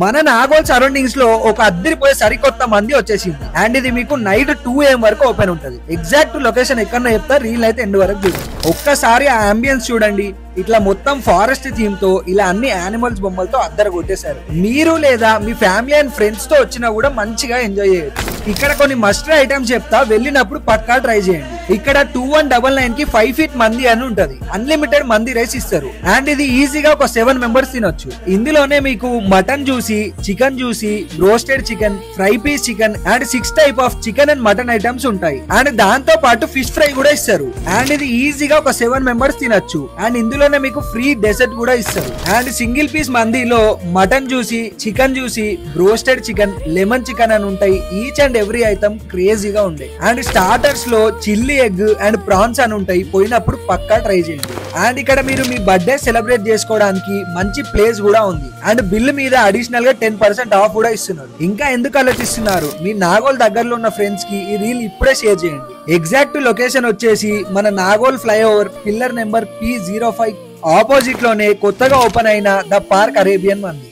మన నాగోల్ సరౌండింగ్స్ లో ఒక అద్దరిపోయే సరికొత్త మంది వచ్చేసింది అండ్ ఇది మీకు నైట్ 2 AM వరకు ఓపెన్ ఉంటది. ఎగ్జాక్ట్ లొకేషన్ ఎక్కడ చెప్తా, రీల్ అయితే ఎండ్ వరకు చూడండి. ఒక్కసారి ఆ అంబియన్స్ చూడండి. ఇట్లా మొత్తం ఫారెస్ట్ థీమ్ తో ఇలా అన్ని యానిమల్స్ బొమ్మలతో అద్దరు కొట్టేశారు. మీరు లేదా మీ ఫ్యామిలీ అండ్ ఫ్రెండ్స్ తో వచ్చినా కూడా మంచిగా ఎంజాయ్ చేయొచ్చు. ఇక్కడ కొన్ని మస్ట్ ఐటమ్స్ చెప్తా, వెళ్ళినప్పుడు పక్కా ట్రై చేయండి. ఇక్కడ 2199 కి 5 feet మంది అని ఉంటది. అన్లిమిటెడ్ మంది రైస్ ఇస్తారు అండ్ ఇది ఈజీగా ఒక 7 members తినొచ్చు. ఇందులోనే మీకు mutton juicy, chicken juicy, roasted chicken, fry piece chicken and 6 type of chicken and mutton items ఉంటాయి అండ్ దాంతో పాటు ఫిష్ ఫ్రై కూడా ఇస్తారు అండ్ ఇది ఈజీగా ఒక 7 members తినొచ్చు అండ్ ఇందులోనే మీకు ఫ్రీ డెజర్ట్ కూడా ఇస్తారు అండ్ సింగిల్ పీస్ మందిలో mutton juicy, chicken juicy, roasted chicken, lemon chicken అని ఉంటాయి. ఈచ్ అండ్ ఎవ్రీ ఐటమ్ క్రేజీగా ఉంటాయి అండ్ స్టార్టర్స్ లో చిల్లీ ఎగ్ అండ్ ప్రాన్స్ అని ఉంటాయి. పోయినప్పుడు పక్కా ట్రై చేయండి అండ్ ఇక్కడ మీరు మీ బర్త్డే సెలబ్రేట్ చేసుకోవడానికి మంచి ప్లేస్ కూడా ఉంది అండ్ బిల్ మీద అడిషనల్ గా 10% ఆఫ్ కూడా ఇస్తున్నారు. ఇంకా ఎందుకు ఆలోచిస్తున్నారు? మీ నాగోల్ దగ్గరలో ఉన్న ఫ్రెండ్స్ కి ఈ రీల్ ఇప్పుడే షేర్ చేయండి. ఎగ్జాక్ట్ లొకేషన్ వచ్చేసి మన Nagole flyover pillar number P05 opposite లోనే కొత్తగా ఓపెన్ అయిన ద పార్క్ అరేబియన్ మంది.